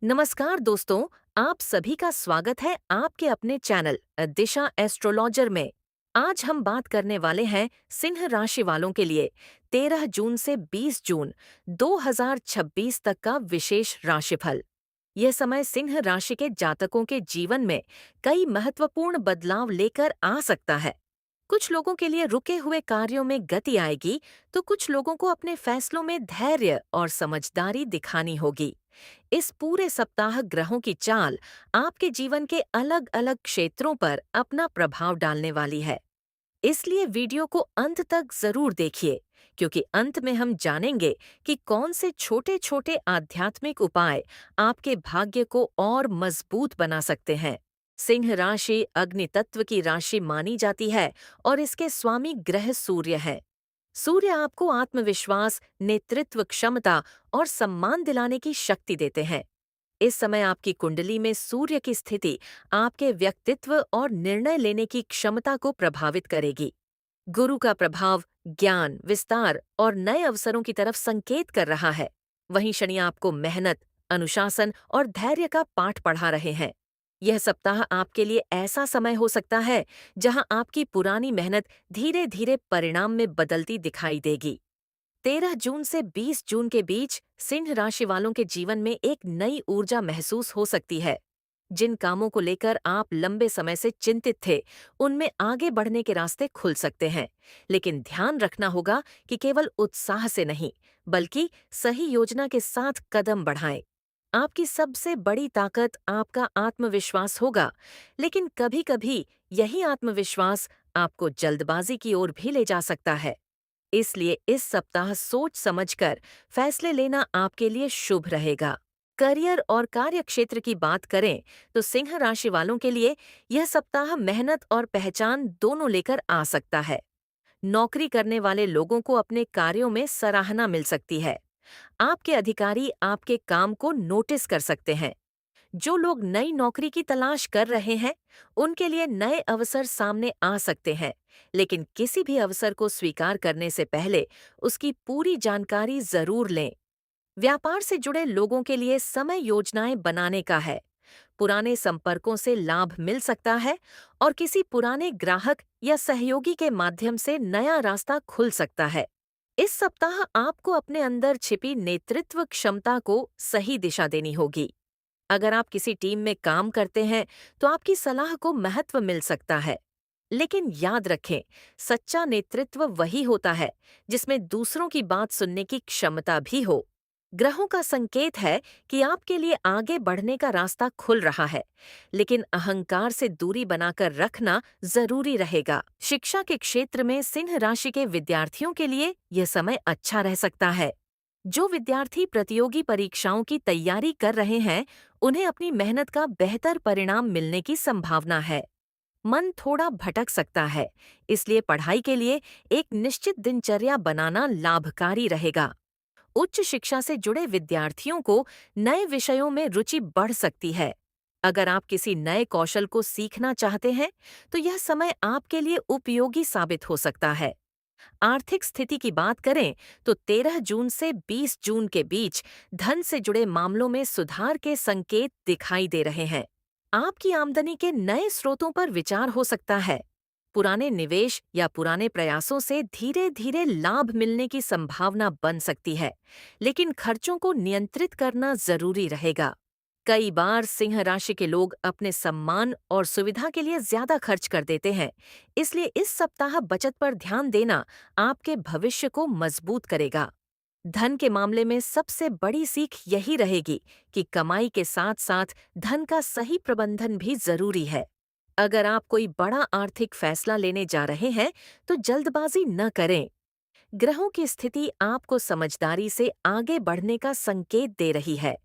नमस्कार दोस्तों, आप सभी का स्वागत है आपके अपने चैनल दिशा एस्ट्रोलॉजर में। आज हम बात करने वाले हैं सिंह राशि वालों के लिए 13 जून से 20 जून 2026 तक का विशेष राशिफल। यह समय सिंह राशि के जातकों के जीवन में कई महत्वपूर्ण बदलाव लेकर आ सकता है। कुछ लोगों के लिए रुके हुए कार्यों में गति आएगी, तो कुछ लोगों को अपने फैसलों में धैर्य और समझदारी दिखानी होगी। इस पूरे सप्ताह ग्रहों की चाल आपके जीवन के अलग-अलग क्षेत्रों पर अपना प्रभाव डालने वाली है। इसलिए वीडियो को अंत तक जरूर देखिए, क्योंकि अंत में हम जानेंगे कि कौन से छोटे-छोटे आध्यात्मिक उपाय आपके भाग्य को और मजबूत बना सकते हैं। सिंह राशि अग्नि तत्व की राशि मानी जाती है और इसके स्वामी ग्रह सूर्य है। सूर्य आपको आत्मविश्वास, नेतृत्व क्षमता और सम्मान दिलाने की शक्ति देते हैं। इस समय आपकी कुंडली में सूर्य की स्थिति आपके व्यक्तित्व और निर्णय लेने की क्षमता को प्रभावित करेगी। गुरु का प्रभाव ज्ञान, विस्तार और नए अवसरों की तरफ संकेत कर रहा है। वहीं शनि आपको मेहनत, अनुशासन और धैर्य का पाठ पढ़ा रहे हैं। यह सप्ताह आपके लिए ऐसा समय हो सकता है जहां आपकी पुरानी मेहनत धीरे धीरे परिणाम में बदलती दिखाई देगी। 13 जून से 20 जून के बीच सिंह राशि वालों के जीवन में एक नई ऊर्जा महसूस हो सकती है। जिन कामों को लेकर आप लंबे समय से चिंतित थे, उनमें आगे बढ़ने के रास्ते खुल सकते हैं। लेकिन ध्यान रखना होगा कि केवल उत्साह से नहीं, बल्कि सही योजना के साथ कदम बढ़ाएं। आपकी सबसे बड़ी ताकत आपका आत्मविश्वास होगा, लेकिन कभी-कभी यही आत्मविश्वास आपको जल्दबाजी की ओर भी ले जा सकता है। इसलिए इस सप्ताह सोच समझकर फैसले लेना आपके लिए शुभ रहेगा। करियर और कार्य क्षेत्र की बात करें तो सिंह राशि वालों के लिए यह सप्ताह मेहनत और पहचान दोनों लेकर आ सकता है। नौकरी करने वाले लोगों को अपने कार्यों में सराहना मिल सकती है। आपके अधिकारी आपके काम को नोटिस कर सकते हैं। जो लोग नई नौकरी की तलाश कर रहे हैं, उनके लिए नए अवसर सामने आ सकते हैं, लेकिन किसी भी अवसर को स्वीकार करने से पहले उसकी पूरी जानकारी जरूर लें। व्यापार से जुड़े लोगों के लिए समय योजनाएं बनाने का है। पुराने संपर्कों से लाभ मिल सकता है और किसी पुराने ग्राहक या सहयोगी के माध्यम से नया रास्ता खुल सकता है। इस सप्ताह आपको अपने अंदर छिपी नेतृत्व क्षमता को सही दिशा देनी होगी। अगर आप किसी टीम में काम करते हैं, तो आपकी सलाह को महत्व मिल सकता है। लेकिन याद रखें, सच्चा नेतृत्व वही होता है जिसमें दूसरों की बात सुनने की क्षमता भी हो। ग्रहों का संकेत है कि आपके लिए आगे बढ़ने का रास्ता खुल रहा है, लेकिन अहंकार से दूरी बनाकर रखना जरूरी रहेगा। शिक्षा के क्षेत्र में सिंह राशि के विद्यार्थियों के लिए यह समय अच्छा रह सकता है। जो विद्यार्थी प्रतियोगी परीक्षाओं की तैयारी कर रहे हैं, उन्हें अपनी मेहनत का बेहतर परिणाम मिलने की संभावना है। मन थोड़ा भटक सकता है, इसलिए पढ़ाई के लिए एक निश्चित दिनचर्या बनाना लाभकारी रहेगा। उच्च शिक्षा से जुड़े विद्यार्थियों को नए विषयों में रुचि बढ़ सकती है। अगर आप किसी नए कौशल को सीखना चाहते हैं, तो यह समय आपके लिए उपयोगी साबित हो सकता है। आर्थिक स्थिति की बात करें तो 13 जून से 20 जून के बीच धन से जुड़े मामलों में सुधार के संकेत दिखाई दे रहे हैं। आपकी आमदनी के नए स्रोतों पर विचार हो सकता है। पुराने निवेश या पुराने प्रयासों से धीरे धीरे लाभ मिलने की संभावना बन सकती है, लेकिन खर्चों को नियंत्रित करना जरूरी रहेगा। कई बार सिंह राशि के लोग अपने सम्मान और सुविधा के लिए ज्यादा खर्च कर देते हैं, इसलिए इस सप्ताह बचत पर ध्यान देना आपके भविष्य को मजबूत करेगा। धन के मामले में सबसे बड़ी सीख यही रहेगी कि कमाई के साथ साथ धन का सही प्रबंधन भी जरूरी है। अगर आप कोई बड़ा आर्थिक फैसला लेने जा रहे हैं, तो जल्दबाजी न करें। ग्रहों की स्थिति आपको समझदारी से आगे बढ़ने का संकेत दे रही है।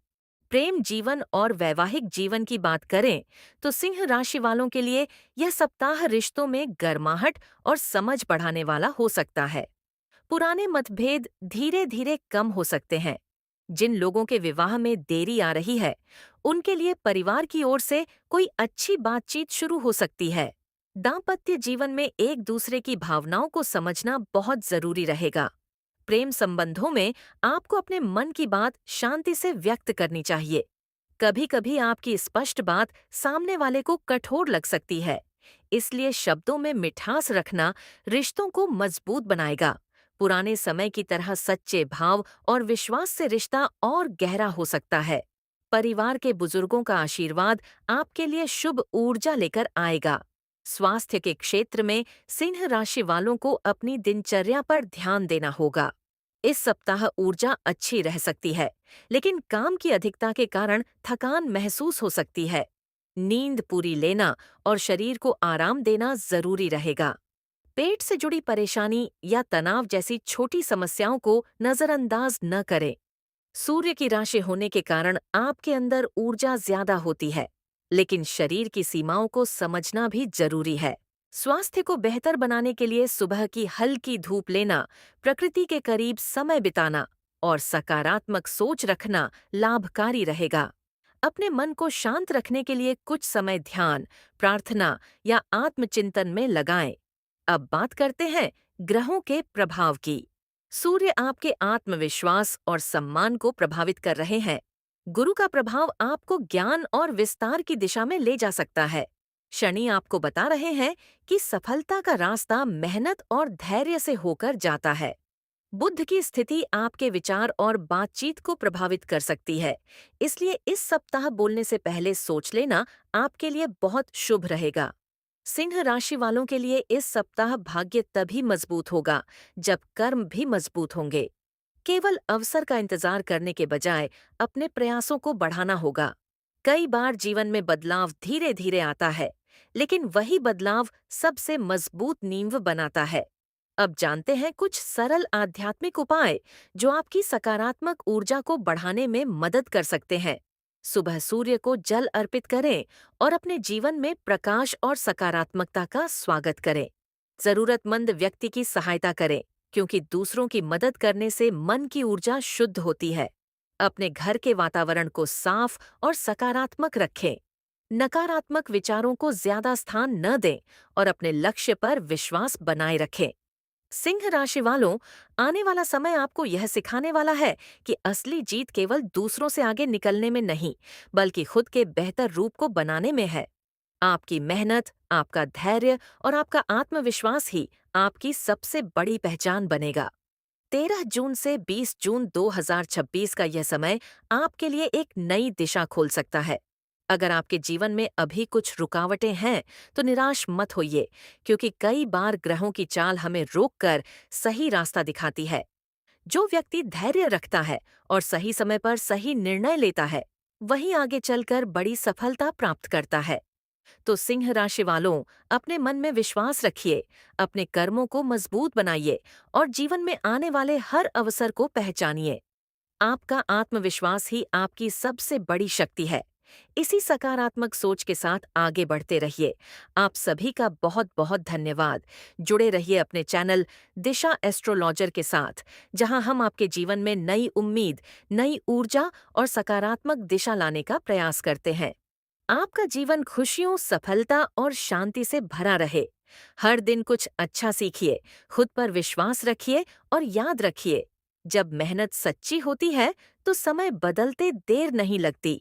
प्रेम जीवन और वैवाहिक जीवन की बात करें तो सिंह राशि वालों के लिए यह सप्ताह रिश्तों में गर्माहट और समझ बढ़ाने वाला हो सकता है। पुराने मतभेद धीरे धीरे कम हो सकते हैं। जिन लोगों के विवाह में देरी आ रही है, उनके लिए परिवार की ओर से कोई अच्छी बातचीत शुरू हो सकती है। दाम्पत्य जीवन में एक दूसरे की भावनाओं को समझना बहुत जरूरी रहेगा। प्रेम संबंधों में आपको अपने मन की बात शांति से व्यक्त करनी चाहिए। कभी कभी आपकी स्पष्ट बात सामने वाले को कठोर लग सकती है, इसलिए शब्दों में मिठास रखना रिश्तों को मजबूत बनाएगा। पुराने समय की तरह सच्चे भाव और विश्वास से रिश्ता और गहरा हो सकता है। परिवार के बुजुर्गों का आशीर्वाद आपके लिए शुभ ऊर्जा लेकर आएगा। स्वास्थ्य के क्षेत्र में सिंह राशि वालों को अपनी दिनचर्या पर ध्यान देना होगा। इस सप्ताह ऊर्जा अच्छी रह सकती है, लेकिन काम की अधिकता के कारण थकान महसूस हो सकती है। नींद पूरी लेना और शरीर को आराम देना जरूरी रहेगा। पेट से जुड़ी परेशानी या तनाव जैसी छोटी समस्याओं को नजरअंदाज न करें। सूर्य की राशि होने के कारण आपके अंदर ऊर्जा ज्यादा होती है, लेकिन शरीर की सीमाओं को समझना भी जरूरी है। स्वास्थ्य को बेहतर बनाने के लिए सुबह की हल्की धूप लेना, प्रकृति के करीब समय बिताना और सकारात्मक सोच रखना लाभकारी रहेगा। अपने मन को शांत रखने के लिए कुछ समय ध्यान, प्रार्थना या आत्मचिंतन में लगाएं। अब बात करते हैं ग्रहों के प्रभाव की। सूर्य आपके आत्मविश्वास और सम्मान को प्रभावित कर रहे हैं। गुरु का प्रभाव आपको ज्ञान और विस्तार की दिशा में ले जा सकता है। शनि आपको बता रहे हैं कि सफलता का रास्ता मेहनत और धैर्य से होकर जाता है। बुध की स्थिति आपके विचार और बातचीत को प्रभावित कर सकती है, इसलिए इस सप्ताह बोलने से पहले सोच लेना आपके लिए बहुत शुभ रहेगा। सिंह राशि वालों के लिए इस सप्ताह भाग्य तभी मजबूत होगा जब कर्म भी मजबूत होंगे। केवल अवसर का इंतजार करने के बजाय अपने प्रयासों को बढ़ाना होगा। कई बार जीवन में बदलाव धीरे धीरे आता है, लेकिन वही बदलाव सबसे मजबूत नींव बनाता है। अब जानते हैं कुछ सरल आध्यात्मिक उपाय जो आपकी सकारात्मक ऊर्जा को बढ़ाने में मदद कर सकते हैं। सुबह सूर्य को जल अर्पित करें और अपने जीवन में प्रकाश और सकारात्मकता का स्वागत करें। जरूरतमंद व्यक्ति की सहायता करें, क्योंकि दूसरों की मदद करने से मन की ऊर्जा शुद्ध होती है। अपने घर के वातावरण को साफ और सकारात्मक रखें। नकारात्मक विचारों को ज्यादा स्थान न दें और अपने लक्ष्य पर विश्वास बनाए रखें। सिंह राशि वालों, आने वाला समय आपको यह सिखाने वाला है कि असली जीत केवल दूसरों से आगे निकलने में नहीं, बल्कि खुद के बेहतर रूप को बनाने में है। आपकी मेहनत, आपका धैर्य और आपका आत्मविश्वास ही आपकी सबसे बड़ी पहचान बनेगा। 13 जून से 20 जून 2026 का यह समय आपके लिए एक नई दिशा खोल सकता है। अगर आपके जीवन में अभी कुछ रुकावटें हैं, तो निराश मत होइए, क्योंकि कई बार ग्रहों की चाल हमें रोककर सही रास्ता दिखाती है। जो व्यक्ति धैर्य रखता है और सही समय पर सही निर्णय लेता है, वही आगे चलकर बड़ी सफलता प्राप्त करता है। तो सिंह राशि वालों, अपने मन में विश्वास रखिए, अपने कर्मों को मजबूत बनाइए और जीवन में आने वाले हर अवसर को पहचानिए। आपका आत्मविश्वास ही आपकी सबसे बड़ी शक्ति है। इसी सकारात्मक सोच के साथ आगे बढ़ते रहिए। आप सभी का बहुत बहुत धन्यवाद। जुड़े रहिए अपने चैनल दिशा एस्ट्रोलॉजर के साथ, जहां हम आपके जीवन में नई उम्मीद, नई ऊर्जा और सकारात्मक दिशा लाने का प्रयास करते हैं। आपका जीवन खुशियों, सफलता और शांति से भरा रहे। हर दिन कुछ अच्छा सीखिए, खुद पर विश्वास रखिए और याद रखिए, जब मेहनत सच्ची होती है तो समय बदलते देर नहीं लगती।